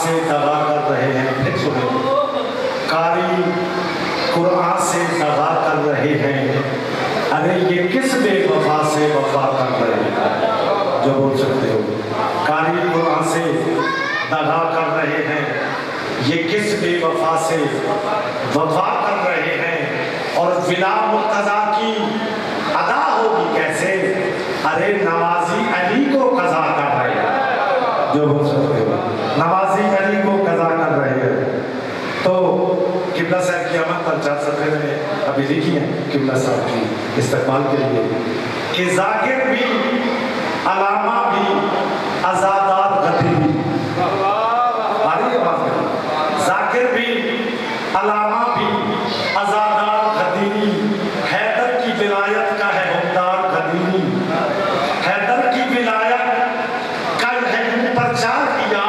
سے دغا کر رہے ہیں. پھر سنو، قاری قرآن سے دغا کر رہے ہیں. ارے یہ کس بے وفا سے وفا کر رہے ہیں؟ جو بول سکتے ہو. قاری قرآن سے دغا کر رہے ہیں، یہ کس بے وفا سے وفا کر رہے ہیں. اور ولا مرتضیٰ کی ادا ہوگی کیسے؟ ارے نوازی علی کو قضا کر رہے ہیں. جو بول سکتے ہو، نوازی علی کو قضا کر رہے ہیں. تو قبلہ صاحب کی آمد پر 4 صفحے میں ابھی لکھی ہیں قبلہ صاحب کی استقبال کے لیے کہ ذاکر بھی علامہ بھی ازادار غدی بھی. آ رہی ہے بات؟ ذاکر بھی علامہ بھی ازادار غدی. حیدر کی ولایت کا ہے حکمدار غدی. حیدر کی ولایت کا ہے پرچار کیا،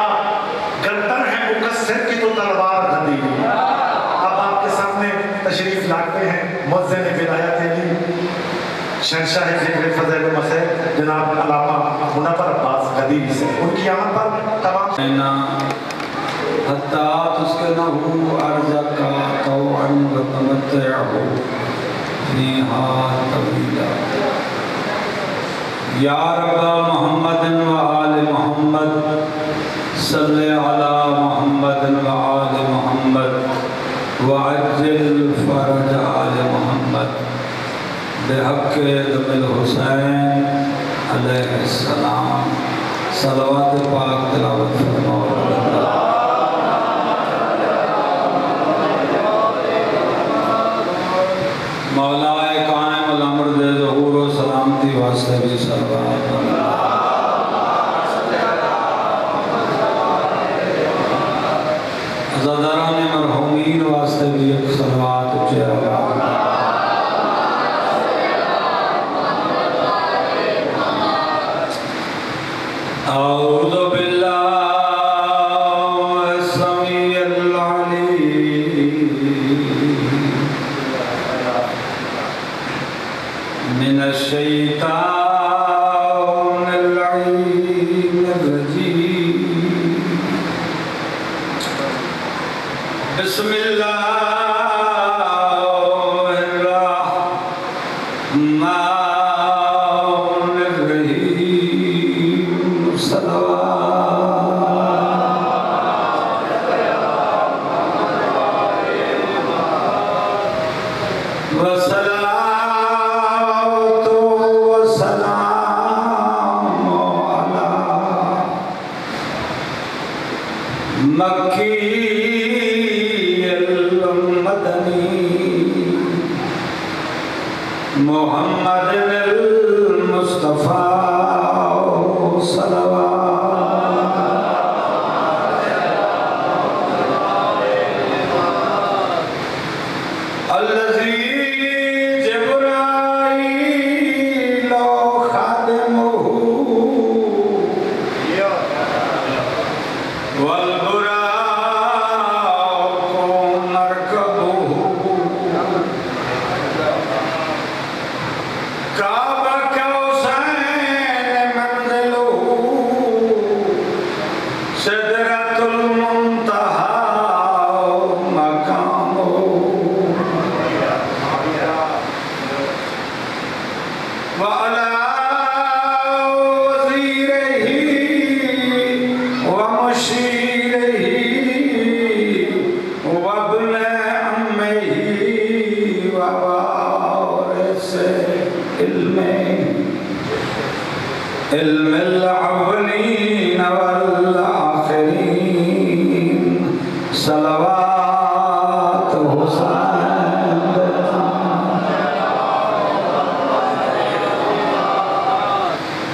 گردن ہے مقصر کی تو تلوار غدی. اب آپ کے سامنے تشریف لاتے ہیں مؤذن ولایت علی شہنشاہ ذکر فضل و مسیح جناب علامہ منور عباس غدی سے. ان کی آمد پر تمام حتی تسکنہو ارضک طوعا وتمتعہو فیہا طویلا. یا رب محمد و آل محمد صلی علی محمد و آل محمد وعجل فرج آل محمد بحق دم الحسین علیہ السلام. صلوات پاک تلاوت فرماؤ. مولا قائم الامر دے ظہور و سلامتی واسطے بھی صلوات. عزاداران مرحومین واسطے بھی ایک صلوات اچھے آواز. اعوذ باللہ السمیع العلیم من الشیطان اللعین الرجیم. بسم اللہ محمد المصطفیٰ علم الاولین والآخرین صلوات حسین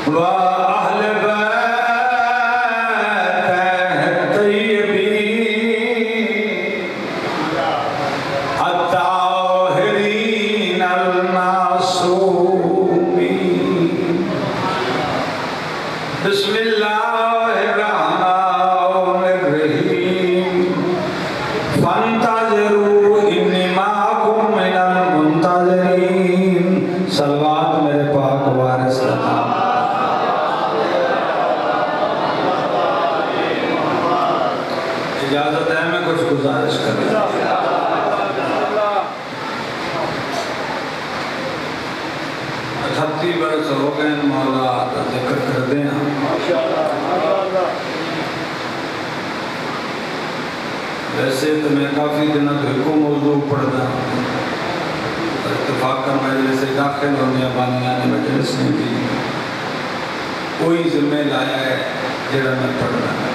و اہل بیتہ الطیبین الطاہرین المعصومین. بسم اللہ الرحمن الرحیم. فانتظروا انی معکم من المنتظرین. صلوات میرے پاک وارث اجازت ہے میں کچھ گزارش کروں؟ 38 برس ہو گئے مولا کا ذکر کر دیں. ویسے تو میں کافی دنوں تک کو موضوع پڑھتا ہوں. اتفاقاً مجلس سے داخل ہونے بانیاں نے مجلس نے بھی کوئی ذمہ لایا ہے جڑا میں پڑھنا ہے.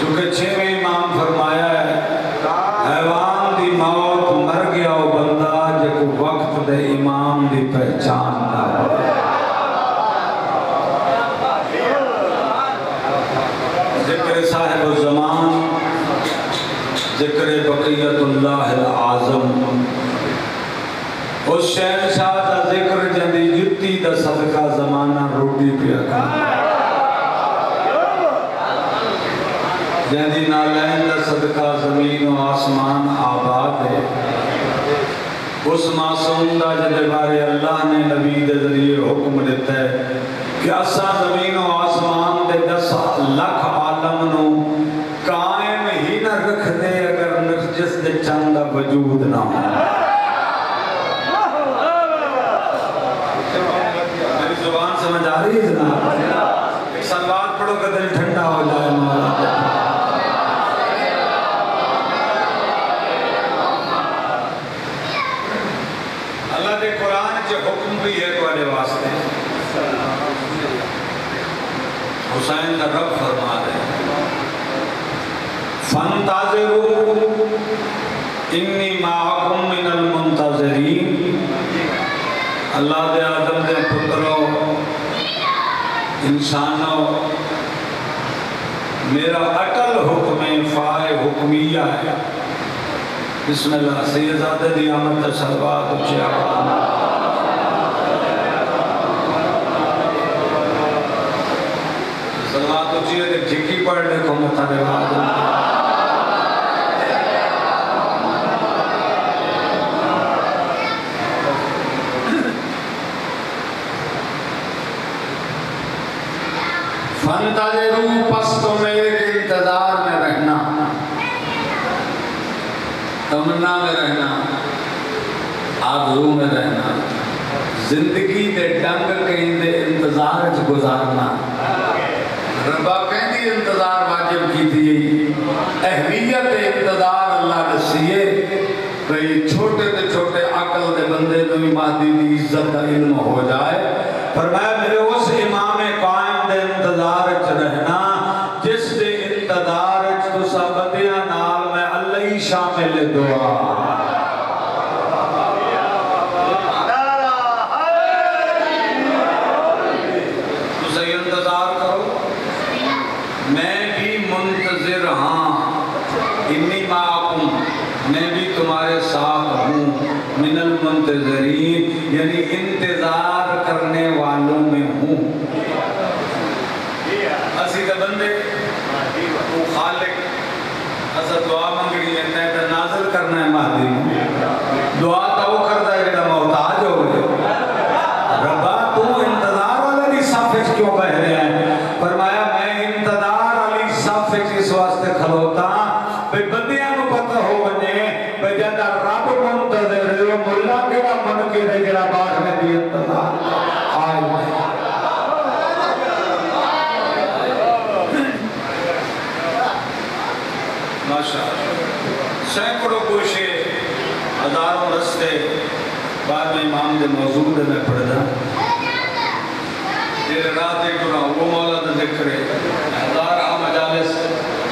چونکہ 6ویں امام فرمایا ہے حیوان دی موت مر گیا وہ بندہ جے کو وقت دے امام دی پہچان نہ ہو. ذکر صاحب الزمان، ذکر بقیت اللہ العظم، اس شہنشاہ دا ذکر جندی جتی دا صدقہ زمانہ روٹی پیا کھانا، جندی نالین دا صدقہ زمین و آسمان آباد ہے. اس معصوم دا جدے بارے اللہ نے نبی دے ذریعے حکم دیتا ہے کہ اسا زمین و آسمان دے 10 لاکھ عالم نو قائم ہی نہ رکھ دے اگر نرجس دے چند دا وجود نہ ہو. میری زبان سمجھ آ رہی ہے جناب؟ ایک سلوات پڑھو کہ دل ٹھنڈا ہو جائے مولا. اللہ دے قرآن کے حکم بھی ہے تواڈے واسطے. حسین کا رب فرما رہے فانتظروا انی معکم من المنتظرین. اللہ دے آدم دے پتروں انسانوں میرا اٹل حکم فائے حکمیہ ہے. بسم اللہ. سیدزادہ دی آمد تشلوات اچھے آقا سلوات اچھی ہے جھکی پڑھنے کو مطالعہ آدم. فانتظروا پس تو میرے کے انتظار میں رہنا، تمنا میں رہنا، آرزو میں رہنا، زندگی دے ڈنگ کہیں دے انتظار چ گزارنا. ربا کہیں دی انتظار واجب کی تھی. اہمیت انتظار اللہ دسیے کہ چھوٹے تے چھوٹے عقل دے بندے نو مہدی دی عزت دا علم ہو جائے. فرمایا میرے اس امام قائم دے انتظار چ رہنا جس دے انتظار چ تسا بندیاں نال میں اللہ شامل دعا. تسا انتظار کرو میں بھی منتظر ہاں. انی معکم میں بھی تمہارے ساتھ ہوں. من المنتظرین یعنی انتظار کرنے والوں میں ہوں. اسی دا بندے وہ خالق اسا دعا منگنی ہے تے نازل کرنا ہے مہدی. دعا تو کرتا ہے جڑا محتاج ہو گئے. ربا تو انتظار والی صف وچ کیوں بہ رہا ہے؟ فرمایا میں انتظار والی صف وچ اس واسطے کھلوتا بے بندیاں نو پتہ ہو ونے بے جدا رب منتظر ہے مولا کیڑا من کے رہ جڑا باغ میں دی انتظار آئے. سینکڑوں کوشے ہزاروں رستے بعد میں امام دے موضوع دے میں پڑھدا تیرے رات ایک گناہ وہ مولا دا ذکر ہے. ہزارہ مجالس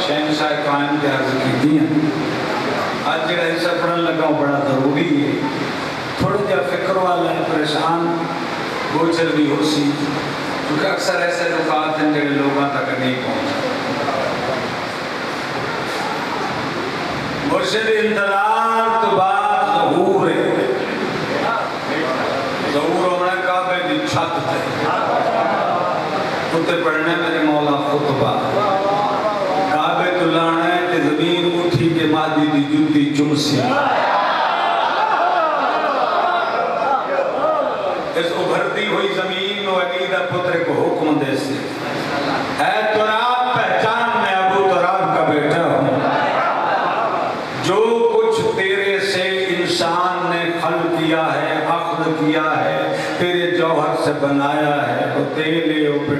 شہنشاہ قائم کے عرض کی دیا. آج جڑا حصہ پڑھن لگا ہوں بڑا ضروری ہے. تھوڑا جا فکر والا ہے پریشان گوچر بھی ہو سی کیونکہ اکثر ایسے نکات ہیں جڑے لوگاں تک نہیں پہنچا. مرشد انتظار تو بعد ظہور ہے. ظہور ہونا کعبے دی چھت تے اتے پڑھنے میرے مولا خطبہ. کعبے تو لانا ہے کہ زمین اٹھی کے مادی دی جتی چمسی. اس ابھرتی ہوئی زمین و عقیدہ پتر کو حکم دے سے اے تراب پہچان میں ابو تراب کا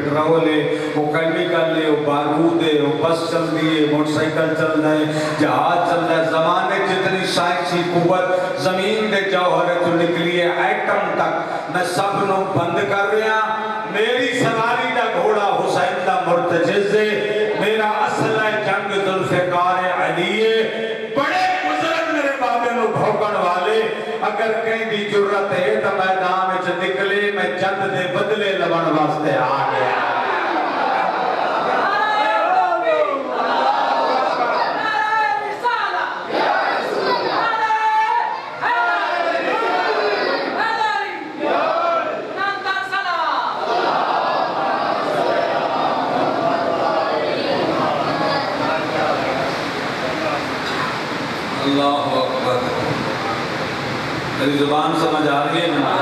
پٹرول ہے، وہ کیمیکل ہے، وہ بارود ہے، وہ بس چل رہی ہے، موٹر سائیکل چل رہا ہے، جہاز چل رہا ہے، زمانے جتنی سائنسی قوت زمین دے جوہر تو نکلی ہے ایٹم تک، میں سب نو بند کر رہا، میری سواری دا گھوڑا حسین دا مرتجز ہے، میرا اصل ہے جنگ ذوالفقار علی ہے، بڑے بزرگ میرے بابے نو بھوکن والے، اگر کہیں دی جرت ہے تو میدان وچ نکلے، میں جد دے بدلے لبن واسطے آ گیا۔ اللہ اکبر، میری زبان سمجھ آ رہی ہے نا؟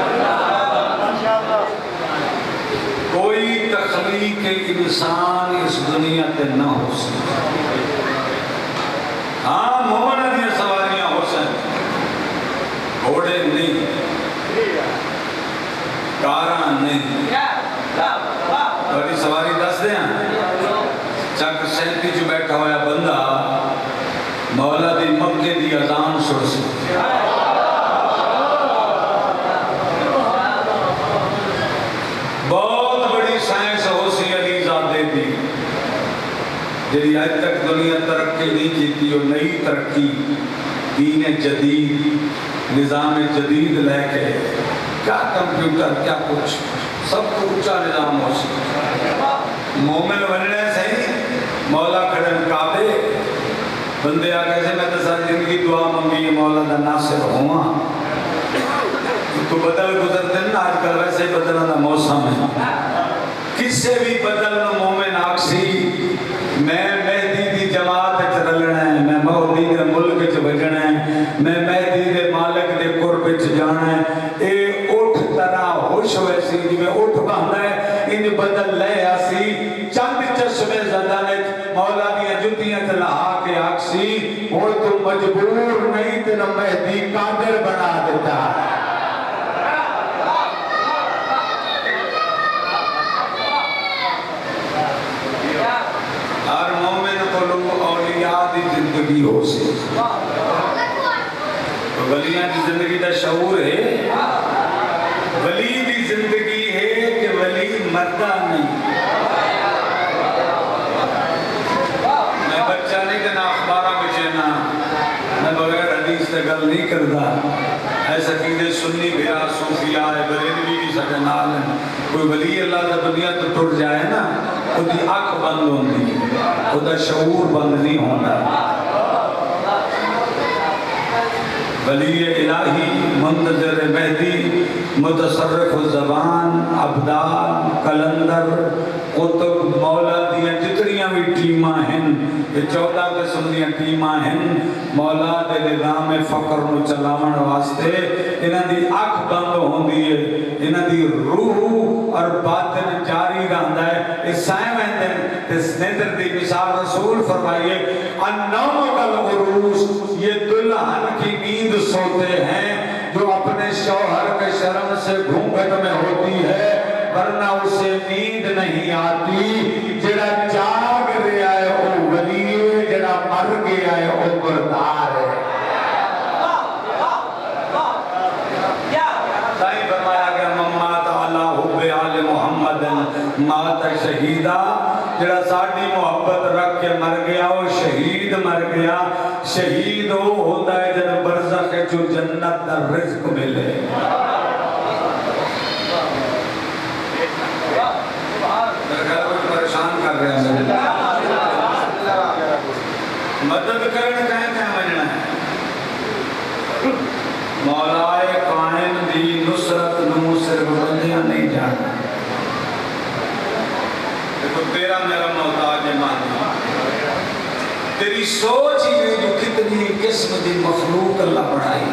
کوئی تخلیق انسان اس دنیا تے نہ ہو سکتا، ہاں مومنہ دیا سواریاں ہو سکتی، گھوڑے نہیں، کاراں نہیں، بڑی سواری دس دیں چک سینٹی جو بیٹھا ہوا بندہ مولا دی مکے دی اذان سن سکتے، بہت بڑی سائنس ہو سی علی زادے دی جی آج تک دنیا ترقی نہیں کیتی اور نئی ترقی دین جدید نظام جدید لے کے کیا کمپیوٹر کیا کچھ سب کو اونچا نظام ہو سی، مومن بننے صحیح مولا کھڑن کعبے بندے آگے سے میں تو ساری زندگی دعا منگی ہے مولا دا ناصر ہوا، تو بدل گزر دن نا آج کل ویسے بدلنا دا موسم ہے، کس سے بھی بدلنا مومن آکسی، میں مہدی دی جماعت اچھ رلنا ہے، میں مہدی دے ملک اچھ بجنا ہے، میں مہدی دے مالک دے قرب اچھ جانا ہے، اے اٹھ طرح ہوش ویسی جی میں اٹھ باندھا ہے، ان بدل لے آسی چند چشمے زدانت مولا دیا جتیاں تلہا کے آکسی، اور تو مجبور نہیں تینا مہدی قادر بنا دیتا ہے۔ ہر مومن کو لوگ اولیاء دی زندگی ہو سے ولیاں دی زندگی دا شعور ہے، ولی دی زندگی ہے کہ ولی مردہ نہیں، میں بچہ نہیں کہ نہ اخبارہ بچینا میں بغیر حدیث سے گل نہیں کرتا، ایسا قیدے سنی بیا صوفیاء بریلوی کی سکے نال ہیں، کوئی ولی اللہ دا دنیا تو ٹوٹ جائے نا وہ دی آنکھ بند ہوندی، وہ دا شعور بند نہیں ہونا، ولی الہی منتظر مہدی متصرف الزبان عبدال کلندر قطب مولا دیا جتنیاں بھی ٹیماں ہیں یہ 14 قسم دیا ٹیماں ہیں، مولا دے نظام فقر نو چلاون واسطے انہاں دی آنکھ بند ہوندی ہے، انہاں دی روح اور باطن جاری رہندا ہے، اس سائے میں اس نیندر دی مثال رسول فرمائیے النوم کالعروس، یہ دلہن کی نیند سوتے ہیں جو اپنے شوہر کے شرم سے گھونگھٹ میں ہوتی ہے ورنہ اسے نیند نہیں آتی، جڑا جاگ رہا ہے وہ ولی ہے، جڑا مر گیا ہے وہ مردار ہے۔ دائیں فرمایا گیا ممات علی حب آل محمد مات شہیدہ، جڑا ساڑھی محبت رکھ کے مر گیا وہ شہید مر گیا، شہید وہ ہوتا ہے جن برزخ جو جنت در رزق ملے، پریشان کر رہے ہیں مدد کرنے کہیں مجھنا ہے، مولائے قائم دی نصرت نو صرف بندیاں نہیں جانا، دیکھو تیرا میرا محتاج مانی، تیری سوچ ہی جو کتنی قسم دی مخلوق اللہ بڑھائی،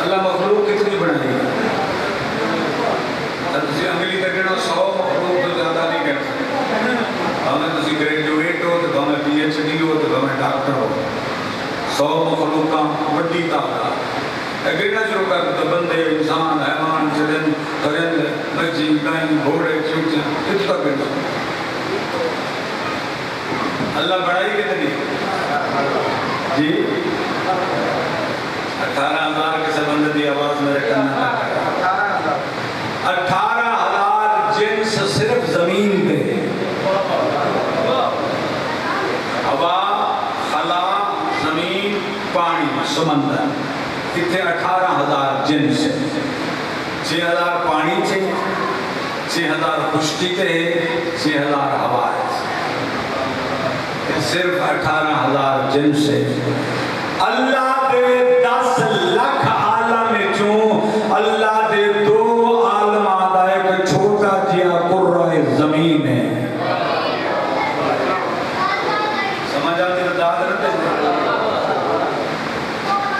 اللہ مخلوق کتنی بڑھائی ہے، تسی انگلی تکڑنا 100 مخلوق تو زیادہ نہیں کر سکتے، ہمیں تسی گریجویٹ ہو وڈی تعداد گرنا شروع کر تو بندے انسان حیوان چرند پرند مچھی گائیں گھوڑے چوچے کچھ کا گرنا اللہ بڑھائی کتنی جی 18,000 کے سبند دی آواز میرے کرنا 18,000 جنس صرف زمین پہ ہوا خلا زمین پانی سمندر کتنے 18,000 جنس 6,000 پانی تھے 6,000 خشکی تھے 6,000 ہوا صرف 18,000 جنس ہے اللہ دے 10 لاکھ عالم چوں اللہ دے 2 عالم آدھا ایک چھوٹا جیا قرہ زمین ہے سمجھ آتی تو داد رہتے ہیں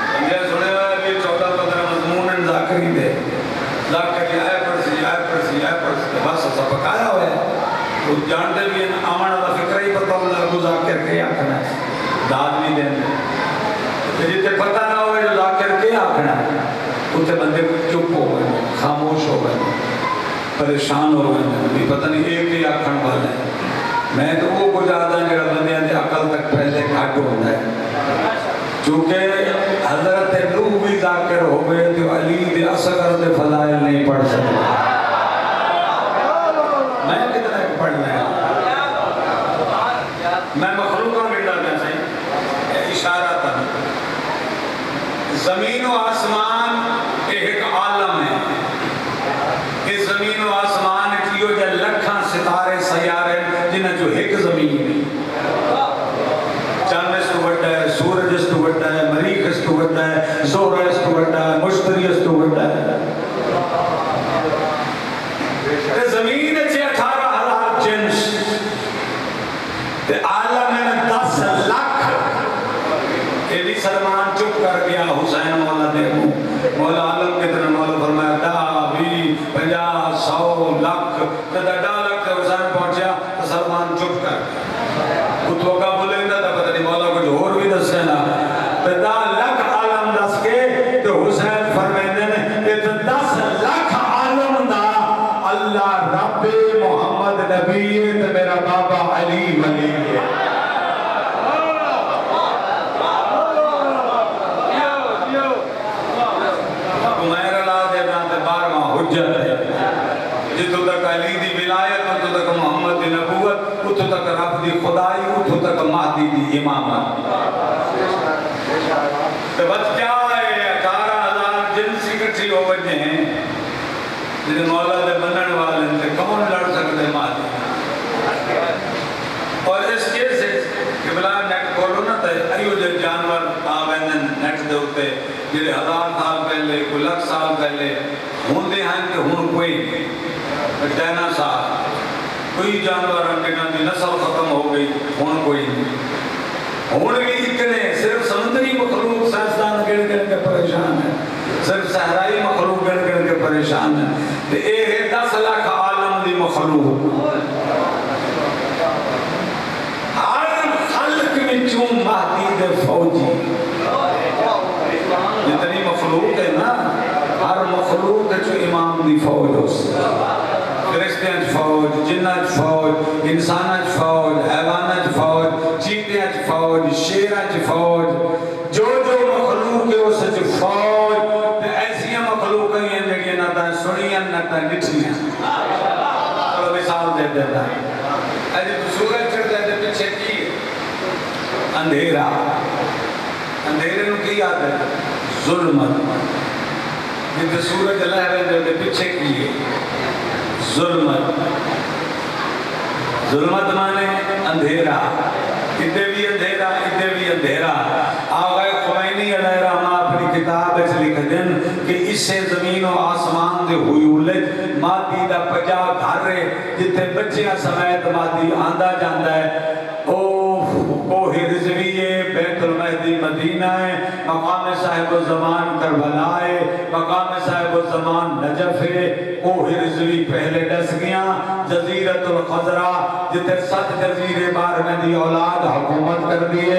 بندے سنے ہوئے ابھی 14-15 مضمون ذاکری دے ذاکری آئے پرسی بس سب پکایا ہوئے وہ جانتے بھی ہیں آمان اللہ فکر ہی پتہ اللہ کو ذاکر کے آکھنا ہے داد نہیں دینے جیتے پتہ نہ ہوئے جو ذاکر کے آکھنا ہے اتنے بندے چپ ہو گئے خاموش ہو گئے پریشان ہو گئے بھی پتہ نہیں ایک ہی آکھن والا ہے میں تو وہ کچھ آدھا جڑا بندے آتے عقل تک پہلے گھٹ ہوتا ہے چونکہ حضرت نوح بھی ذاکر ہو گئے تو علی دے اصغر دے فضائل نہیں پڑھ سکتے میں کتنا پڑھنا ہے میں مخلوقوں میں ڈالنا چاہیے اشارہ تھا زمین و آسمان ایک عالم ہے اس زمین و آسمان کیو جا لکھاں ستارے سیارے جنہیں جو ایک زمین ہے چاند اس تو بڑھتا ہے سورج اس تو بڑھتا ہے مریخ اس تو بڑھتا ہے زہرہ اس تو بڑھتا ہے مشتری اس تو بڑھتا ہے زمین سے 18,000 جنس عالم میں 10 لاکھ یہ بھی سلمان چپ کر گیا حسین مولا دیکھو مولا عالم کتنے مولا فرمایا 10 20 50 100 لاکھ 10 لاکھ سے حسین پہنچیا تو سلمان چپ کر کتوں کا بولیں گا پتہ نہیں مولا کچھ اور بھی دس ہے نا 10 لاکھ عالم دس کے تو حسین فرمائے نے 10 لاکھ عالم دا اللہ رب محمد نبی ہے میرا بابا علی ولی ہے عمیر اللہ دے جانتے 12واں حجت ہے جتو تک علی دی ولایت اتو تک محمد دی نبوت اتو تک رب دی خدائی اتو تک مہدی دی امامت تو بس کیا ہے 18,000 جنسی کٹھی ہو بجے ہیں جنہیں مولا دے بنن والے سے کون لڑ سکتے مہدی اور اس کیس ہے کہ بلا نیٹ کھولو نہ تے ایو جو جانور آویندن نیٹ دے ہوتے جنہیں 1000 سال پہلے کوئی لکھ سال پہلے ہوندے ہیں کہ ہون کوئی ڈائناسار کوئی جانور انگینا دی نسل ختم ہو گئی ہون کوئی ہون بھی اتنے صرف سمندری مخلوق سائنسدان گڑ گڑ کے پریشان ہے صرف صحرائی مخلوق گڑ گڑ کے پریشان ہے اے ہے 10 لاکھ عالم دی مخلوق ہر خلق میں چون مہدی دے فوجی جتنی مخلوق ہے نا ہر مخلوق ہے جو امام دی فوج ہو فرشتیاں فوج جنات فوج انسانات فوج حیوانات فوج چیٹیاں فوج شیراں فوج جو مخلوق ہے اس سے فوج ایسی مخلوق ہیں جڑی نہ تا سنیاں نہ تا نٹھیاں چلو مثال دے دیتا اج تو سورج چڑھتا ہے پیچھے کی اندھیرا اندھیرے نو کی یاد ہے ظلمت جب سورج لہرے دے پیچھے کی ہے ظلمت ظلمت مانے اندھیرا ادھے بھی اندھیرا ادھے بھی اندھیرا آغا خمینی علیہ رحمہ اپنی کتاب اس لکھ دن کہ اس سے زمین و آسمان دے ہوئی اولد مادی دا 50 گھر جتے بچیاں سمیت مادی آندہ جاندہ ہے کوہ رضویہ بیت المہدی مدینہ ہے مقام صاحب صاحب الزمان کربلائے مقام صاحب الزمان نجف کوہ رضوی پہلے ڈس گیا جزیرت الخضرا جتے 7 جزیرے بار میں دی اولاد حکومت کر دیے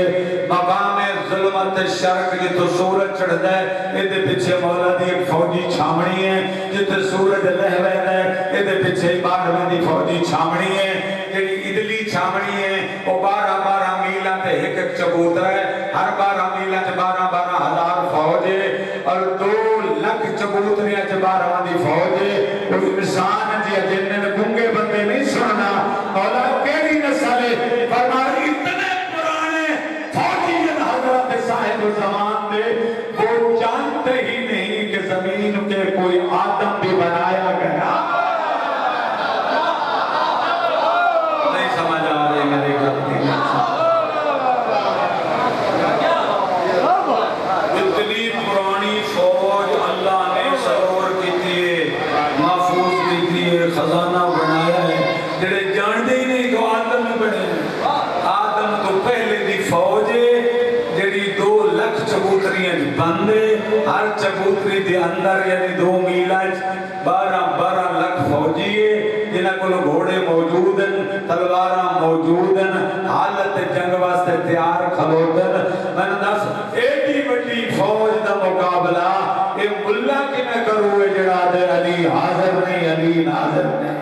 مقام ظلمت شرق جتو سورج چڑھ دے ایدے پیچھے مولا دی ایک فوجی چھامنی ہے جتے سورج لہوے دے ایدے پیچھے بار میں دی فوجی چھامنی ہے جڑی ادلی چھامنی ہے وہ 12 میلہ تے ایک چبوتر ہے ہر 12 میلہ تے 12 ہزار فوج ہے اور 2 لاکھ چبوتریاں تے 12 دی فوج ہے وہ انسان جی جنن گنگے بندے نہیں سننا مولا کیڑی نسل ہے فرمایا اتنے پرانے فوجی حضرت صاحب الزمان دے وہ جانتے ہی نہیں کہ زمین کے کوئی آدم بھی بنایا گیا نہیں سمجھ آ رہے میرے غلطی اتنی پرانی فوج اللہ نے سرور کی تھی محفوظ کی تھی خزانہ بنایا ہے جڑے جانتے ہی نہیں کہ آدم بھی بنے آدم تو پہلے دی فوج جڑی 2 لاکھ چبوتریاں بندے ہر چبوتری دے اندر یعنی 2 میلہ 12 لاکھ فوجی جنہ کو گھوڑے موجود ہیں تلواراں موجود ہیں حالت جنگ واسطے تیار کھلوتن میں نے دس ایڈی بڑی فوج دا مقابلہ اے ملا کی میں کروں جڑا دے علی حاضر نہیں علی ناظر نہیں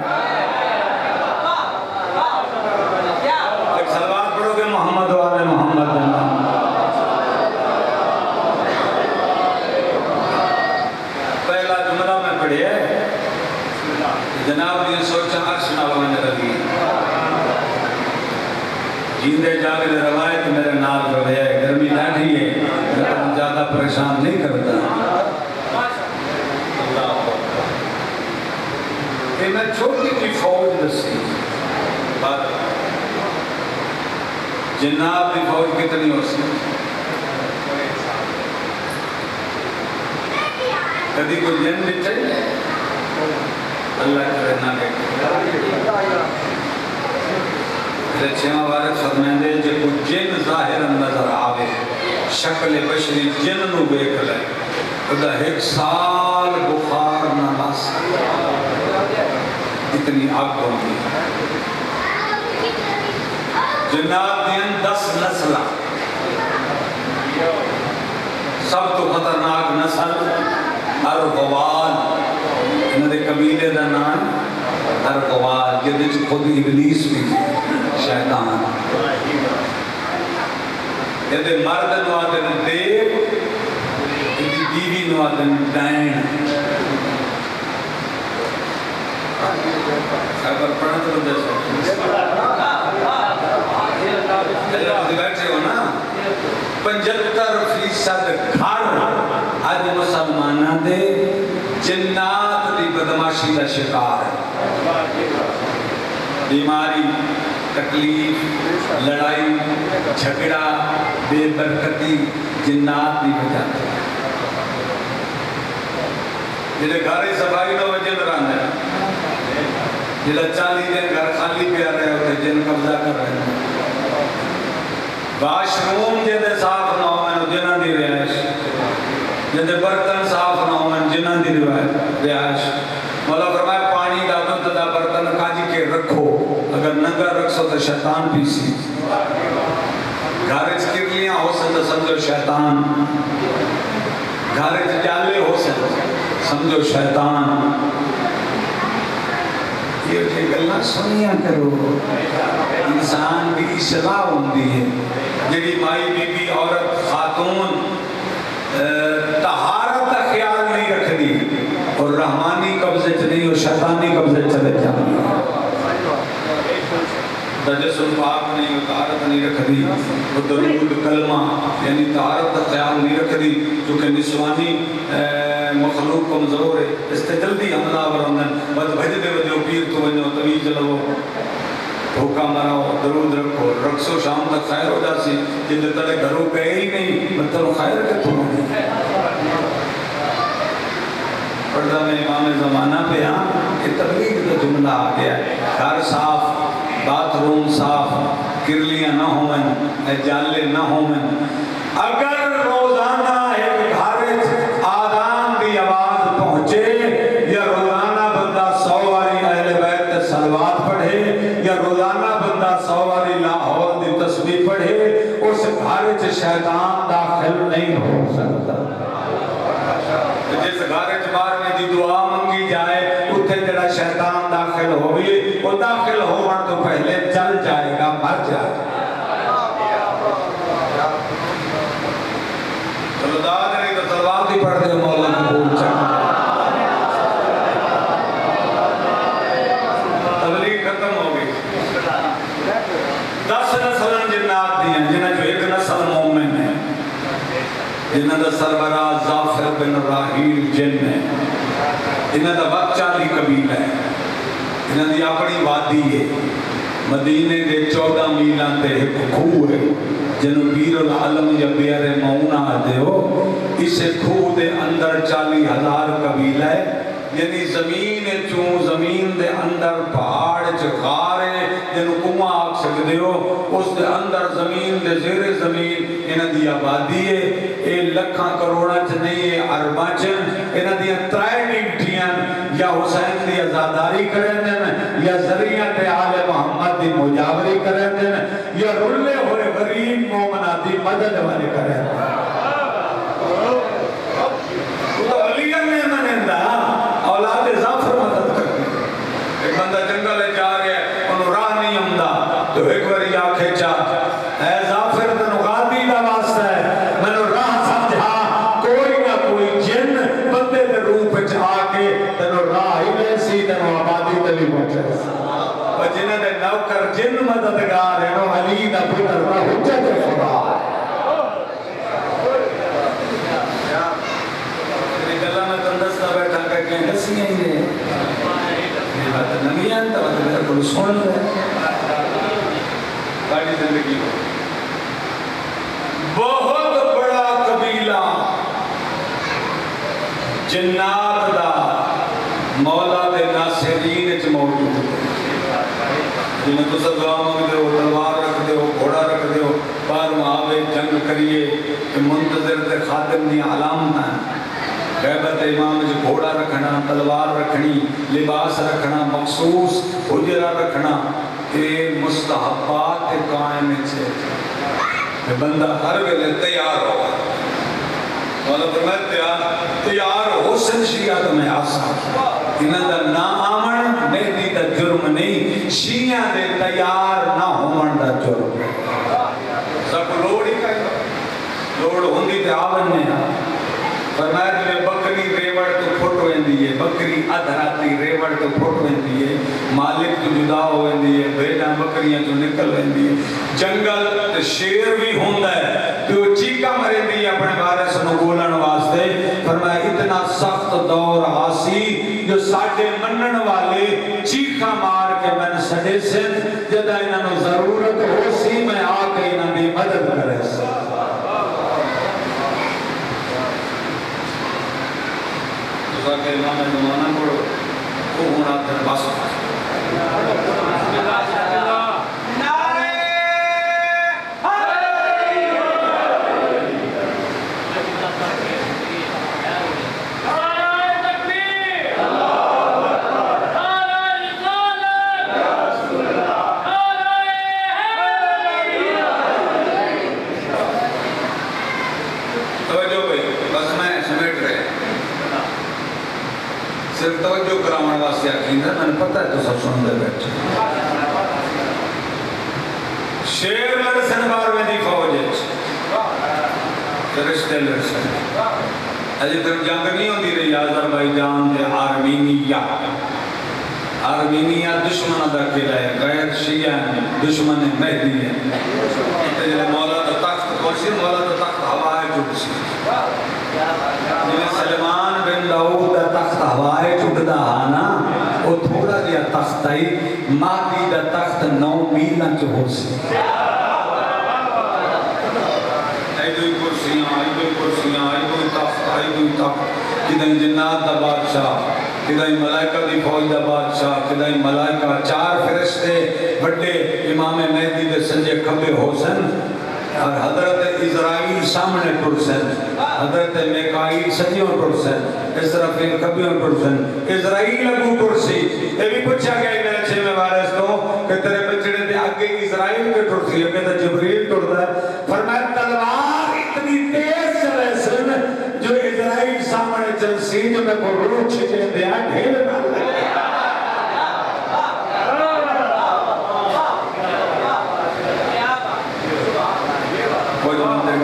ایک سلوات پڑھو گے محمد والے محمد پہلا جملہ میں پڑھیا ہے جناب نے سوچا عرش نالوان لگی جیندے جاگے روایت میرے نال رویا ہے گرمی لاٹھی ہے لیکن زیادہ پریشان نہیں کرتا کہ میں چھوٹی کی فوج دسی بات جناب کی فوج کتنی ہو سکتی کدی کوئی جن بھی چاہیے اللہ کرے نہ کہ چھواں وارث فرمائندے جو جن ظاہر نظر آوے شکل بشری جن نو دیکھ لے خدا 1 سال بخار نہ بس اتنی آگ ہوگی جناب دین 10 نسلہ سب تو خطرناک نسل ارغوال انہوں نے قبیلے دا نام ارغوال جدے چھ خود ابلیس بھی شیطان جدے مرد نوادن دیو جدی بیوی نوادن ڈائن خبر پڑھا تو بندے سو بیٹھے ہو نا 75% گھر آج مسلمانہ دے جنات دی بدماشی کا شکار ہے بیماری تکلیف لڑائی جھگڑا بے برکتی جنات دی وجہ جنہیں گھر صفائی نہ وجہ دران ہے جنہیں 40 دن گھر خالی پہ آ رہے ہوتے جن قبضہ کر رہے ہیں واش روم جنہیں صاف نہ ہوئے جنہ دی رہائش جنہیں برتن صاف نہ ہوئے جنہ دی رہائش مولا فرمائے پانی دا دودھ دا برتن کاجی کے رکھو اگر ننگا رکھو تو شیطان پیسی گھارج کرلیاں ہو سن تو سمجھو شیطان گھارج جالے ہو سن سمجھو شیطان یہ گلنا سنیا کرو انسان کی اصلاح ہوندی ہے جڑی مائی بی بی عورت خاتون طہارت کا خیال نہیں رکھ دی اور رحمانی قبضے چ نہیں اور شیطانی قبضے چلے جاتی تجسم پاک نہیں طہارت نہیں رکھ دی وہ درود کلمہ یعنی طہارت کا خیال نہیں رکھ دی جو کہ نسوانی مخلوق کمزور ہے اس تے جلدی حملہ ورندن بد بھج دے وجہ پیر تو ونجو طویل لو بھوکا مراؤ درود رکھو رقص و شام تک خیر ہو جاسی جن تلے گھروں گئے ہی نہیں مطلب خیر کے تو نہیں پردہ میں امام زمانہ پہ کہ تبلیغ کا جملہ آ گیا ہے گھر صاف بات روم صاف کرلیاں نہ ہوئیں جالے نہ ہوئیں اگر روزانہ ایک گھر گھر چ شیطان داخل نہیں ہو سکتا جس گھر چ بارہویں دی دعا منگی جائے اتنے جڑا شیطان داخل ہوئے وہ داخل ہون تو پہلے چل جائے گا مر جائے گا چلو داد نہیں تو تلوار بھی پڑھ دے مولا قبول چاہتا تبلیغ ختم ہو گئی 10 نسلیں جنات دی ہیں جنہیں جو ایک نسل مومن ہے جنہیں دا سربراہ ظافر بن راحیل جن ہے جنہیں دا وقت 40 قبیلہ ہے جنہیں دی اپنی وادی ہے مدینے دے 14 میلان تے ایک کھوہ ہے جنہوں بیر العالم یا بیر معونہ آدھے ہو اسے کھوہ دے اندر 40,000 قبیلہ ہے یعنی زمین چون زمین دے اندر پہاڑ چکھارے جنہوں کنواں آگ سکتے ہو اس دے اندر زمین دے زیر زمین انہاں دی آبادی ہے اے لکھاں کروڑا چ نہیں ہے ارباں چ انہاں دی 3 ڈیوٹیاں یا حسین دی عزاداری کریں دیں یا ذریعہ آل محمد دی مجاوری کریں دیں یا رلے ہوئے غریب مومنہ دی مدد والے کریں دیں تو علی نے منندہ اولاد ظافر مدد کرتی ایک بندہ جنگل جا رہے ہیں انہوں راہ نہیں ہمدہ تو ایک باری آنکھیں چاہ اے ظافر تنو غادی دا واسطہ ہے میں نے راہ سمجھا کوئی نہ کوئی جن بندے دے روپ چاہ کے تنو راہ ہی ویسی تنو آبادی تلی پہنچے اور جنہیں دے نوکر جن مددگار ہے نو علی دا پتر دا حجت خدا ہے بیٹھا کر کے ہنسی ہیں یہ بات نہیں آتا میرے کو سن لے بڑی زندگی بہت بڑا قبیلہ جنات دا مولا دے ناصرین چ موجود جنہیں تو سب دعا مانگتے ہو تلوار رکھ دے ہو گھوڑا رکھ دے ہو بار آوے جنگ کریے کہ منتظر تے خاتم دی علامت ہیں غیبت امام جو گھوڑا رکھنا تلوار رکھنی لباس رکھنا مخصوص حجرہ رکھنا یہ مستحبات قائم ہے بندہ ہر ویلے تیار ہو مولا فرمایا تیار ہو سن شیعہ تمہیں آسان انہاں دا نا آمن مہدی دا جرم نہیں شیعہ دے تیار نہ ہومن دا جرم سب لوڑ ہی کہیں لوڑ ہوندی تے آون نے فرمایا جنہیں بکری ریوڑ تو پھوٹ ہوئندی ہے بکری ادھراتی ریوڑ تو پھوٹ ہوئندی ہے مالک تو جدا ہوئندی ہے بیٹا بکریاں جو نکل ہوئندی ہے جنگل تو شیر بھی ہوندہ ہے تو چیکا مرندی ہے اپنے بارے سے نگولن واسطے فرمایا اتنا سخت دور آسی جو ساڑھے منن والے چیکا مار کے میں سڑے سے جدہ انہوں ضرورت ہو سی میں آکے انہوں نے مدد کرے سے کہ امام زمانہ پڑھو وہ ہونا در بس صرف توجہ کراؤن واسطے عقیدہ میں نے پتہ ہے تو سب سن دے بیٹھے شیر لڑسن بارویں دی فوج رشتے لڑسن اجے تک جنگ نہیں ہوندی رہی آذربائیجان دے آرمینیا دشمنہ دا قلعہ ہے غیر شیعہ ہیں دشمن مہدی ہیں جنہیں مولا دا تخت کوشی مولا دا تخت ہوائے جھٹ سی جنہیں سلمان بن داؤد دا تخت ہوائے جھٹ دا آنا وہ تھوڑا دیا تخت آئی مادی دا تخت 9 میلن جو ہو سی آئی دوئی کرسیاں آئی دوئی تخت کدھائی جنات دا بادشاہ کدھائی ملائکہ دی فوج دا بادشاہ کدھائی ملائکہ 4 فرشتے بڑے امام مہدی دے سنجے کھبے ہو سن اور حضرت اسرائیل سامنے ٹرسن حضرت میکائیل سجیوں ٹرسن اسرافیل کھبیوں ٹرسن اسرائیل اگو ٹرسی یہ بھی پوچھا گیا میرے 6 میں وارث تو کہ تیرے بچڑے دے آگے اسرائیل کے ٹرسی ہے کہ جبریل ٹرتا ہے فرمایا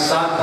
7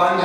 5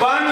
5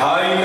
2.5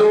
2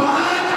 5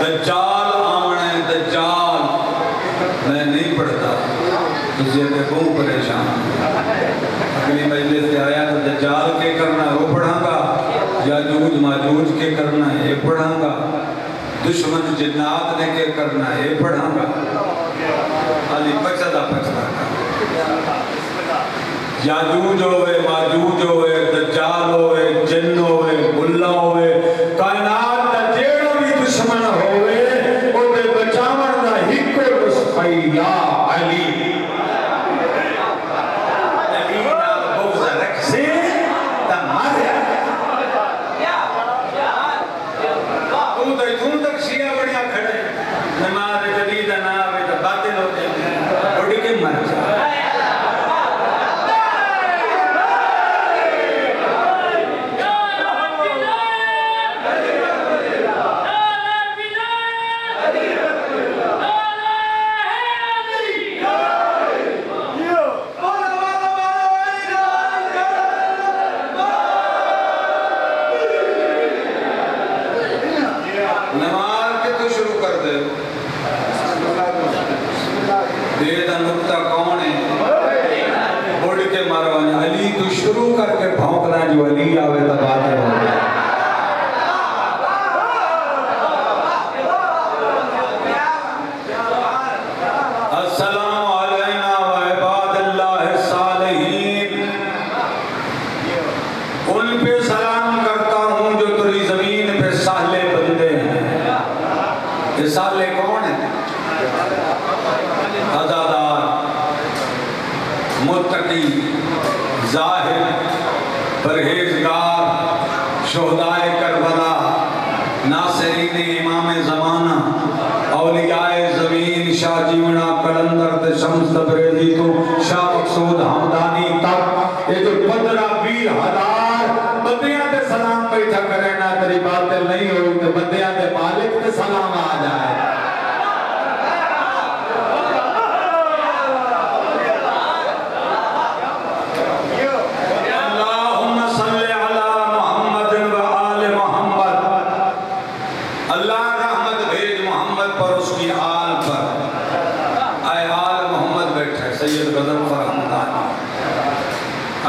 دجال آمنا ہے دجال میں نہیں پڑھتا تجھے کہ کیوں پریشان اگلی مجلس سے آیا تو دجال کے کرنا ہے وہ پڑھاں گا یاجوج ماجوج کے کرنا ہے یہ پڑھاں گا دشمن جنات نے کے کرنا ہے یہ پڑھاں گا علی پچھدا یاجوج ہوئے ماجوج ہوئے دجال ہوئے جن ہوئے بلا ہوئے کائنات دا جیڑا بھی دشمن ہوئے او دے بچاون دا ہکو رسپئی یا علی علی نال بغض رکھ سے تا ماریا تو تک شیعہ بڑیا کھڑے نماز جلی دا نام ہے تا باطل ہو جائے اڑ کے مر جائے شروع کر کے بھونکنا جو علی آوے تا باطل ہو گیا السلام علینا و عباد اللہ الصالحین ان پہ سلام کرتا ہوں جو تری زمین پہ سالے بندے ہیں یہ سالے کون ہیں عزادار متقی زاہد پرہیزگار شہدائے کربلا ناصرین امام زمانہ اولیاء زمین شاہ جیونا کلندر تے شمس تبریزی تو شاہ مقصود حمدانی تک یہ جو 15,000 بندیاں تے سلام بیٹھا کرے نا تیری باطل نہیں ہوئی تو بندیاں تے مالک تے سلام آ جائے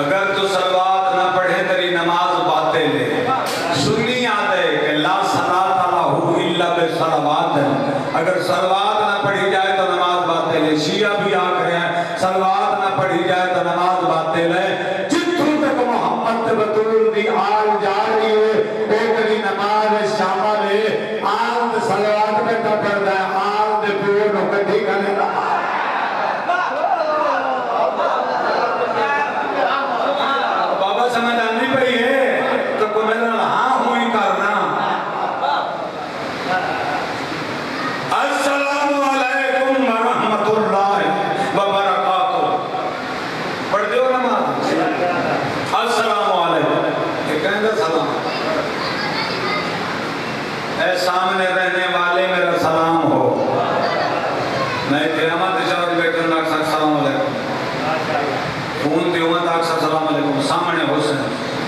اگر تو صلوات نہ پڑھے تیری نماز باطل ہے سنی آدھے کہ لا صلاۃ لہ الا بصلوات اگر صلوات نہ پڑھی جائے تو نماز باطل ہے شیعہ بھی آکھ رہے ہیں صلوات نہ پڑھی جائے تو نماز باطل ہے جتوں تک محمد بطول دی آل جا رہی ہے وہ تیری نماز شامل ہے آل صلوات میں کا پڑھتا ہے آل دے پیو نو کٹھی کرنے کا سامنے رہنے والے میرا سلام ہو میں قیامت شاہد بیٹھن لاکھ سلام علیکم فون دیوان تاک سلام علیکم سامنے حسن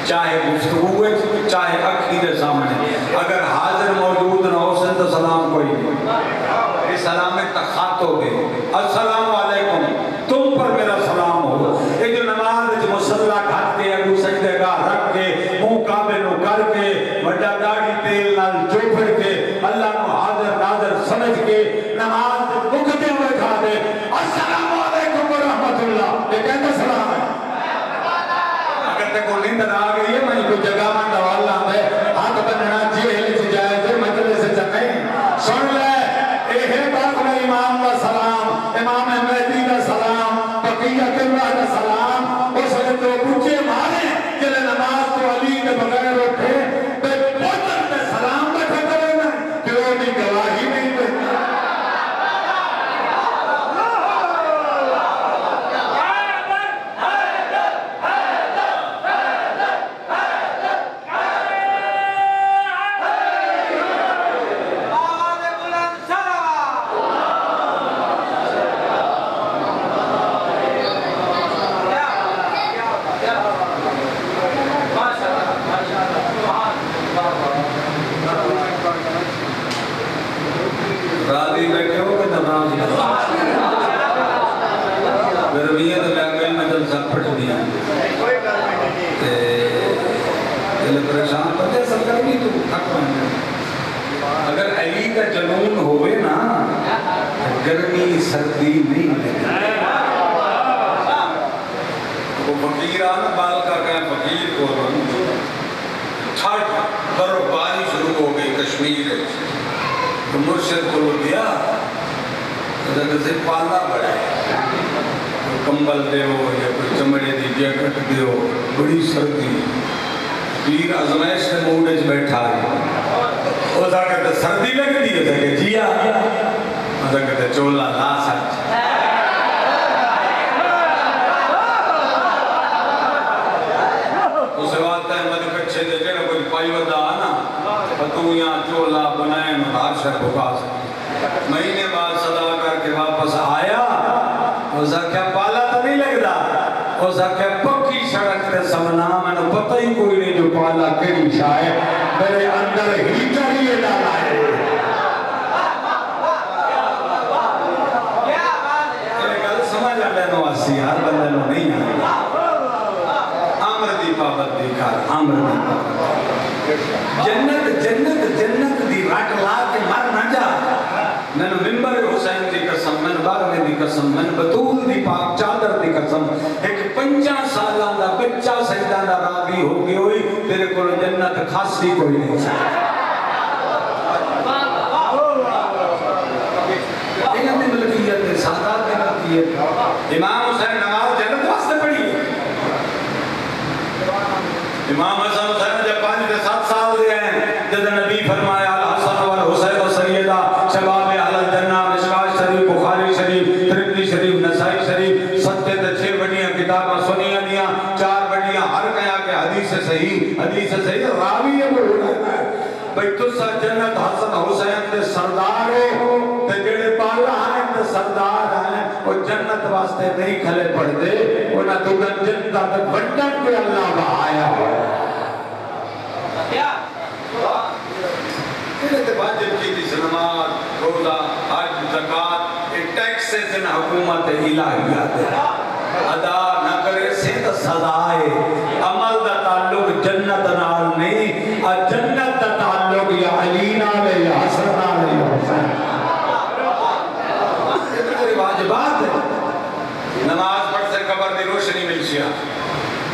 چاہے گفتگو چاہے اکھیر سامنے اگر حاضر موجود نہ حسن تو سلام کوئی نہیں اس سلام میں تخاتو گے السلام علیکم تم پر میرا سلام ہو یہ جو نماز مسلح کھٹ کے اگو سجدے گاہ رکھ کے منہ کعبے نو کر کے وڈا داڑھی تیل نال چوپڑ کے اللہ نو حاضر ناظر سمجھ کے نماز مکتے ہوئے کھا دے السلام علیکم ورحمت اللہ یہ کہتا سلام ہے اگر تے کو نیند آ گئی ہے میں کو جگہ میں ڈوالا میں ہاتھ بننا چاہیے ہلی جائز ہے مجلس سے نہیں سن لے اے ہے پاک میں امام کا سلام امام مہدی کا سلام بقیت اللہ کا سلام اس نے تو پوچھے مارے کہ نماز تو علی کے بغیر اٹھے تے بوتر تے سلام بیٹھا کرے نا کہ وہ بھی گواہی نہیں دے اگر علی کا جنون ہوئے نا گرمی سردی نہیں لگے. وہ فقیر آنا بال کا کہیں فقیر کو ٹھٹ برف باری شروع ہو گئی کشمیر تو مرشد کو دیا سے پالا بڑا ہے کمبل دیو یا کوئی چمڑے دی جیکٹ دیو بڑی سردی پیر ازمائش سے موڈے سے بیٹھا ہے وہ کہتے سردی لگتی ہے کہ جی وہ کہتے چولا لا سچ اسے بات ہے مدھ کچھے دے جنہ کوئی پائی ودا آنا پتویاں چولا بنائیں ہر شر بکا سکتے مہینے بعد صدا کر کے واپس آیا اس کیا پالا تو نہیں لگتا اس کیا پکی سڑک تے سمنا میں نے پتہ ہی کوئی نہیں جو پالا کری شاید میرے اندر ہیٹر ہی ڈالا ہے. یہ گل سمجھ آلے نواسی ہر بندے نو نہیں آئی عمر دی پابندی کر عمر دی پابندی جنت جنت جنت دی رٹ لا کے مر نہ جا. میں نے ممبر حسین دی قسم میں نے بارنے دی قسم میں نے بطول دی پاک چادر دی قسم ایک 50 سالہ دا بچہ سجدہ دا راضی ہو گئی ہوئی تیرے کو جنت خاصی کوئی نہیں سکتا. یہ بھی ملکیت ہے سادات کی ملکیت. امام حسین نماز جنت واسطے پڑھی امام حسن حسین جب 5-7 سال دے ہیں جب نبی فرمایا الحسن والحسین و سیدہ شباب اہل الجنہ مشکات شریف بخاری شریف ترمذی شریف نسائی شریف 7 بڑیاں کتاباں سنیاں دیاں 4 بڑیاں ہر کہا کہ حدیث صحیح راوی ہے وہ ہے بھئی تسا جنت حسن حسین دے سردار ہو تے جڑے پالا ہیں تے سردار ہیں وہ جنت واسطے نہیں کھلے پڑ دے انہاں تو جنت دا بٹن پہ اللہ بہایا ہوا تیرے واجب کی تھی نماز روزہ حج زکات یہ ٹیکسز ان حکومت الہیات ادا نہ کرے سے تو سزا ہے. عمل دا تعلق جنت نال نہیں جنت دا تعلق یا علی نال ہے یا حسن نال ہے یا حسین. یہ تیرے واجبات ہے. نماز پڑھ سے قبر دی روشنی مل سیا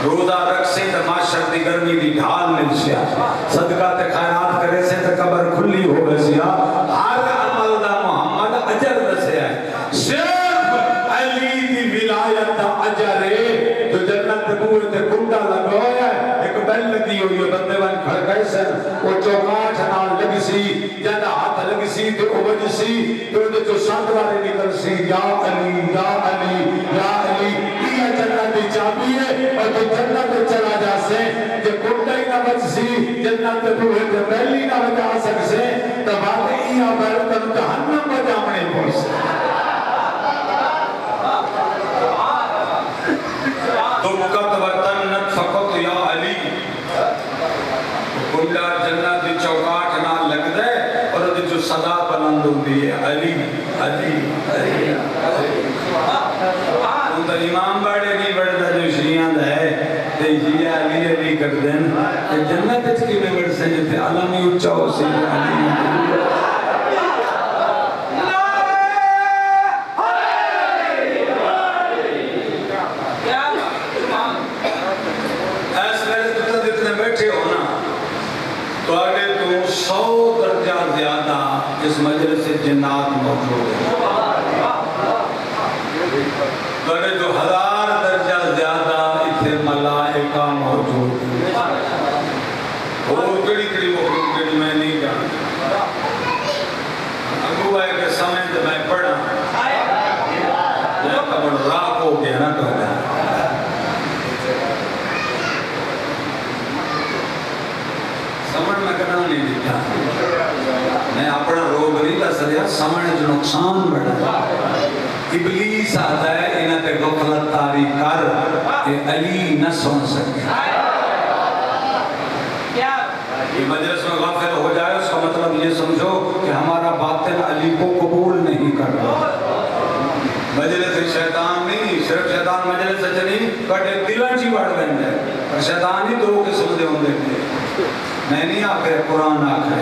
روزہ رکھ سے تے معاشر دی گرمی دی ڈھال مل سیا صدقہ تے خیرات کرے سے تے قبر کھلی ہو گیا. ہر عمل دا محمد اجر دسیا ہے. صرف علی دی ولایت دا اجر ہے جو جنت دے بوئے تے کنڈا لگایا ہے ایک بیل لگی ہوئی ہے بندے وان کھڑکائے سے وہ چوکاٹ نال لگی سی جنہ ہاتھ لگی سی تے اوج سی تے جو سات والے نکل سی یا علی یا علی یا علی یہ جنت دی چابی ہے اور تو جنت چلا جا سے جو کنڈا ہی نہ بچ سی جنت دے بوئے تے بیلی نہ بچا سک سے تب آتے ہی آبر تم جہنم بجامنے پہنچ سے. دکت وطنت فقط یا علی کنڈا جنت دی چوکاٹ نہ لگ دے اور جو صدا بلند ہوتی ہے علی علی علی علی. ان تو امام باڑے نہیں بڑھتا جو شریعت ہے تے جی علی علی کر دین جنت اچ کی میں بڑھ سے جتے عالمی اچھا ہو سی علی اس مجلس سے جنات موجود ہے بڑے جو 1000 درجہ زیادہ اتھے ملائکہ موجود ہے اور کڑی کڑی مخلوق کڑی میں نہیں جانتا اگو آئے کہ سمجھ تو میں پڑھا میں کبڑ راک ہو گیا نا تو سمجھ میں کنا نہیں دیتا میں اپنا روگ نہیں دس رہا سمجھنے جو نقصان بڑھا ابلیس آتا ہے انہاں تے غفلت تاری کر کہ علی نہ سن سکے یہ مجلس میں غافل ہو جائے اس کا مطلب یہ سمجھو کہ ہمارا باطن علی کو قبول نہیں کر رہا. مجلس شیطان نہیں صرف شیطان مجلس سے نہیں بٹ دلان چی بڑھ بند ہے اور شیطان ہی 2 قسم دے ہوں دیتے میں نہیں آکھے قرآن آکھے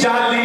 40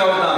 14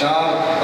4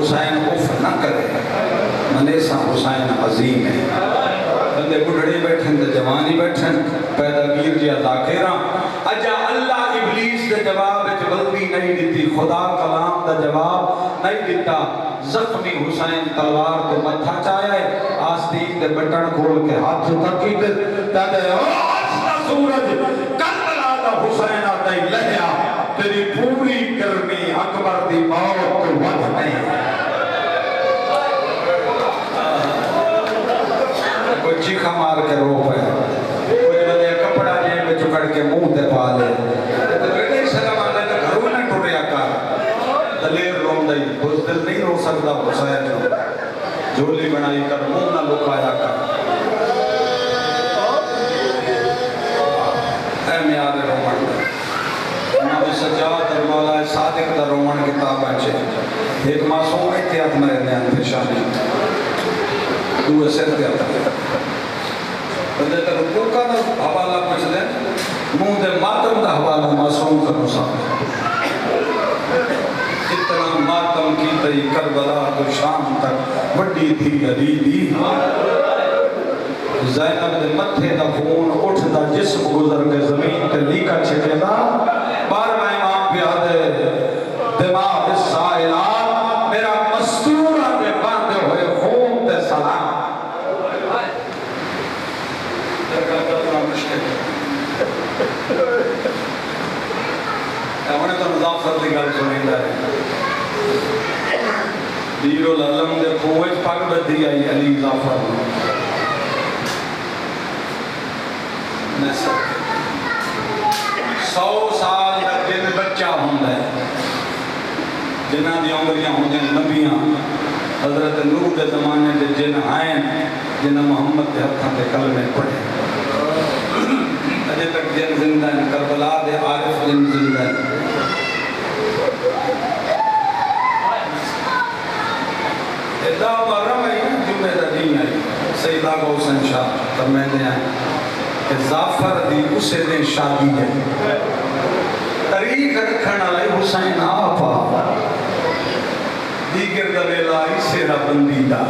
حسین اف نہ کرے منیسا حسین عظیم ہے بندے بڑھڑے بیٹھن تے جوانی بیٹھن پیدا گیر جیا ذاکرہ اجا اللہ ابلیس دے جواب وچ غلطی نہیں دیتی خدا کلام دا جواب نہیں دیتا زخمی حسین تلوار تو متھا چایا ہے آستین دے بٹن کھول کے ہاتھ تکی تے دے سورج کربلا دا حسین آتا ہی لہیا تیری پوری کرنی اکبر دی موت تو ود نہیں کوئی چیخا مار کے رو پہ کوئی بندے کپڑا جے میں چکڑ کے منہ دے پا لے تو بیٹے سلام آنے کا گھروں نہ ٹوٹیا کار دلیر روم دائی بزدل نہیں رو سکتا حسین جھولی بنائی کر منہ نہ لکایا کر اے میاد رومن امام سجاد اور مولا صادق دا رومن کتاب اچھے ایک معصوم احتیاط مرے نیان پیشانی دو سر دیا تھا بندے تک رکو کا دا حوالہ پوچھ دیں منہ دے ماتم دا حوالہ معصوم کا نصاب اتنا ماتم کی تئی کربلا تو شام تک وڈی تھی علی دی زینب دے متھے دا خون اٹھ دا جسم گزر کے زمین تے لیکا چھکے دا بارہواں امام پیادے دماغ سائلات میرا مستورہ دے باندھے ہوئے خون تے سلام ہمیں تو مضافر دی گل سنیں گا دیر العلم دے خوج پاک بدھی آئی علی ظافر سو سال کا دن بچہ ہوندہ ہے جنہ دی عمریاں ہوندے نبیاں حضرت نوح کے زمانے دے جن آئیں جنہ محمد کے ہتھاں دے کلمے پڑھے اجے تک جن زندہ ہیں کربلا دے عارف جن زندہ ہیں ادا بارم آئی جمعہ دا دین آئی سیدہ غوثن شاہ فرمینے آئے کہ ظافر دی اسے دن شادی ہے تاریخ رکھنا لئے حسین آپا دیگر دویلا اسے ربندی دا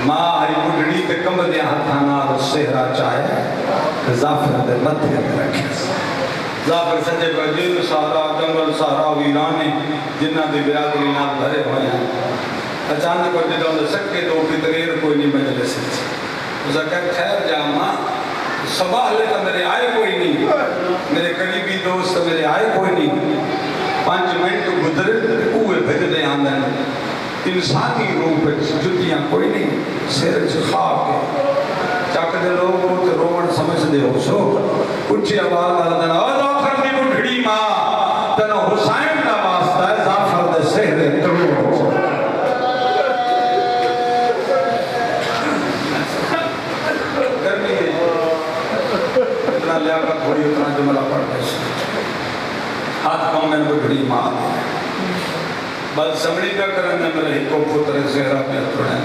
ماں آئی بڑھڑی پہ کم دیا ہتھانا رو سہرہ چاہے کہ ظافر دے مدھے میں رکھے ظافر سجے پر جیل سارا جنگل سارا ویرانے جنہ دی برادری نال بھرے ہوئے ہیں اچانک کو جدہ دے سکے دو پتریر کوئی نہیں مجلس سے اسے کہا خیر جا ماں صبح لے تو میرے آئے کوئی نہیں میرے قریبی دوست میرے آئے کوئی نہیں 5 منٹ گزرے اوے بھج دے آندن انسانی روپ جتیاں کوئی نہیں سیر خواب کے چاک دے لوگوں تے رومن سمجھ دے ہو سو اچھی آواز آدھنا او ظافر دی بڑھڑی ماں تنو حسین کا واسطہ ہے ظافر دے سہرے ترو گرمی ہے اتنا لیاقہ تھوڑی اتنا جملہ پڑھ گئے ہاتھ کم میں بڑھڑی ماں بل سمڑی کا کرنے میں رہی کو پتر زہرہ پہ اترنے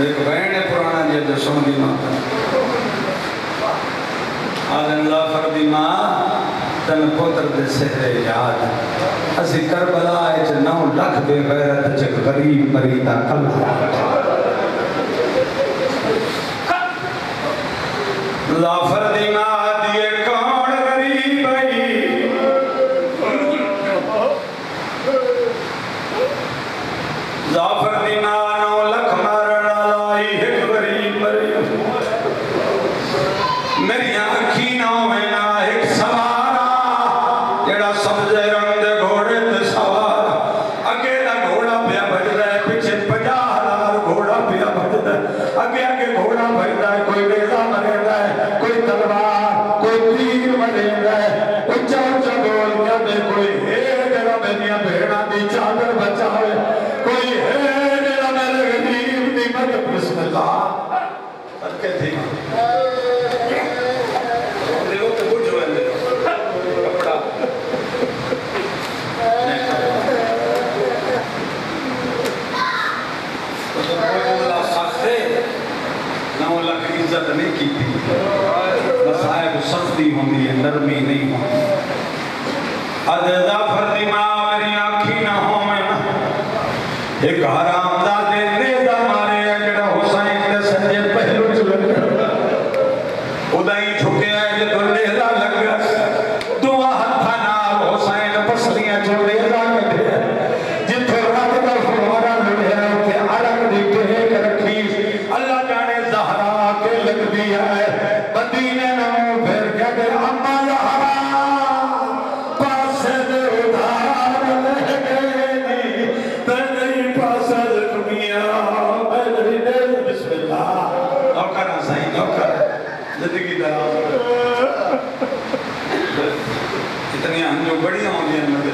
ایک بہن پرانا جی جو سن دی ماں آدھن ظافر دی ماں تن پتر دے سہرے یاد اسی کربلا آئے چھ 9 لکھ بے غیرت چھ غریب مریدہ کلہ ظافر دی ماں دیئے کون غریب آئی ظافر دی ماں 9 لکھ مارنا لائی ایک غریب مریم میری آنکھی نہ ہوئنا ایک سوارا جڑا سبزے رنگ دے گھوڑے تے سوارا اگے دا گھوڑا پیا بج رہے پیچھے 50,000 گھوڑا پیا بج رہے اگے گھوڑا بج رہا ہے کوئی نیزہ مرے رہا ہے کوئی تلوار کوئی تیر مرے رہا ہے اچھا اچھا بول کیا دے کوئی ہے جڑا میریاں بھیڑا دی چادر بچاوے کوئی ہے جڑا میرے غریب دی مدد بسم اللہ ارکے تھی دیو تے بجھ ہوئے کپڑا تو کوئی اللہ سختے 9 لکھ عزت نہیں کی تھی مسائب سختی ہوندی ہے نرمی نہیں ہوندی ظافر دی ماں میری آنکھی نہ ہو میں ایک حرام دا دے نیزہ مارے جڑا حسین دے سجے پہلو چلن ادائی جھکے آئے جدو نیزہ لگ دعا ہتھا نال حسین پسلیاں جو نیزہ کٹھے جتھے رات دا فلورا لڑے اتھے عرق دی ٹہے کر رکھی اللہ جانے زہرا کے لگ دیا ہے مدینے نمو پھر کیا کہ اما زہرا پاسے دے ادھار لے گئے تنہی پاسے دے دنیا میری دل بسم اللہ نوکر سائیں نوکر زندگی دراز اتنی ہم جو بڑی ہوں گی ہم نے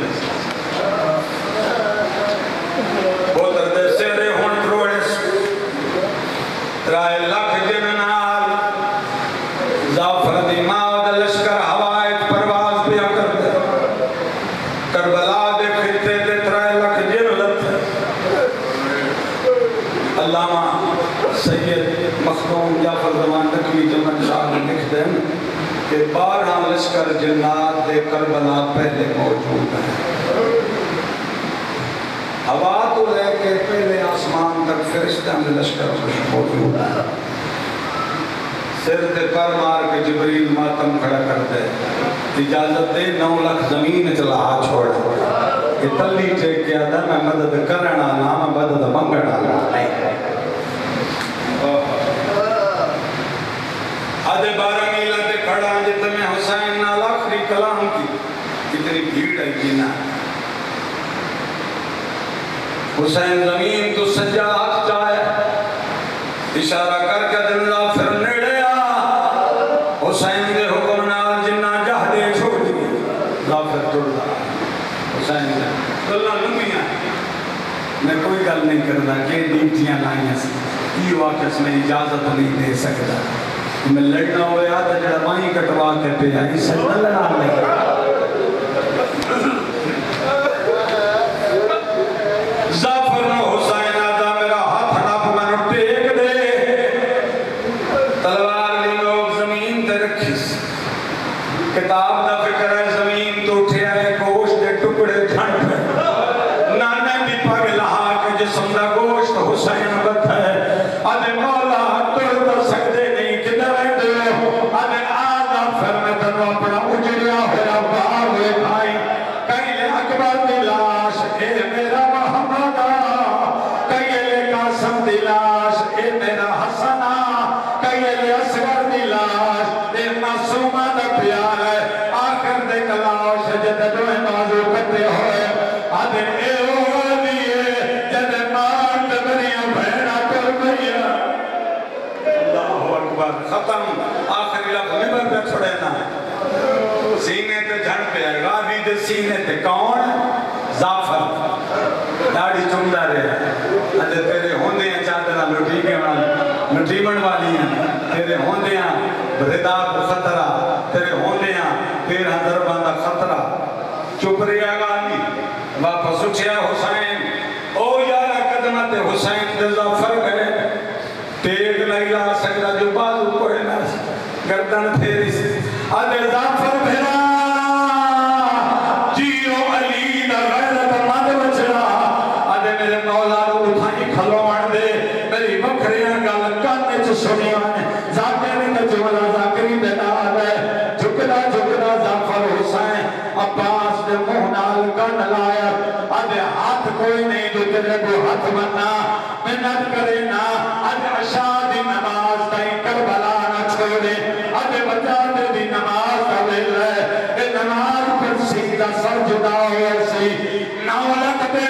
بہت اردے سیرے ہون تروڑس ترائے لاکھ جننال زعفر دی ماؤد لشکر ہوائت پرواز پیا کرتے کربلا دے خطے دے ترائے لاکھ جن لت علامہ سید مخدوم جعفر زمان نقوی جمن شاہ نے لکھ دیں کہ 12 لشکر جنات دے کربلا پہلے موجود ہیں ہوا تو لے کے پہلے آسمان تک فرشتہ میں لشکر موجود ہے سر تے پر مار کے جبریل ماتم کھڑا کر دے اجازت دے 9 لاکھ زمین چلا چھوڑ یہ تلی ٹیک کیا تھا میں مدد کرنا نا میں مدد منگنا نا آدھے 12 میلہ تے کھڑا جتے میں حسین نال آخری کلام کی کتنی بھیڑ ہے جینا حسین زمین تو سجا ہاتھ چاہے اشارہ کر کے دنیا پھر نیڑے آ حسین دے حکم نال جنہ جہدے چھوڑ دیئے غافر توڑ دا حسین دے اللہ لنگیاں میں کوئی گل نہیں کرنا کہ ڈیوٹیاں لائیں سے یہ واقع اس میں اجازت نہیں دے سکتا میں لڑنا ہوئے آتا جڑا ماہی کٹوا کے پہ آئی سجدہ لڑا لے زعفر نو حسین آدھا میرا ہاتھ ناپ میں نو ٹیک دے تلوار لی لوگ زمین تے رکھیس کتاب دا فکر ہے زمین تو اٹھے آئے گوشت دے ٹکڑے جھنٹ ہے نانے بھی پاگ لہا کے جسم دا گوشت حسین بت ہے آدھے مولا توڑ دا سکتے نہیں کدھر ہے دے آدھے آدھا پھر میں تنو اپنا اجڑیا ہویا باہر ہوئے بھائی کہیں لے اکبر دی لاش اے میرا محمدہ کہیں لے قاسم دی لاش اے میرا حسنہ کہیں لے اصغر دی لاش اے معصومہ دا پیار ہے آخر دے کلاش جدے دوئے بازو کتے ہوئے آدھے اے اولیے جدے مار دبریاں بھیڑا کر گیا اللہ اکبر ختم آخری لفظ ممبر پہ چھوڑے نا سینے تے جھن پہ آئے غازی دے سینے تے کون زعفر داڑھی چمدہ رہے اجھے تیرے ہوندے ہیں چادرہ لٹی بن والی ہیں تیرے ہوندے ہیں ردا کو خطرہ تیرے ہوندے ہیں 13 دربان دا خطرہ چپ رہا غازی واپس اٹھیا حسین او یارا قدمت حسین دے زعفر گئے ٹیک لائلا سکتا جو بازو کوئے نہ گردن پھیری سے آدھے زعفر بھیرا جیو علی دا غیرت مد بچڑا آدھے میرے مولا رو اٹھائی کھلوان دے میری بکریاں گل کانے چھ سنیاں زاکری دا جولا زاکری دے نال ہے جھکدا زعفر حسین عباس دے مہنال کن لایا آدھے ہاتھ کوئی نہیں جو تیرے کو ہاتھ بننا محنت کرے نا آدھے عشاء دی نماز تائی کربلا نہ چھوڑے آدھے بچا دے دی نماز کا ویل ہے اے نماز پر سیدھا سر جدا ہوئے سی 9 لاکھ دے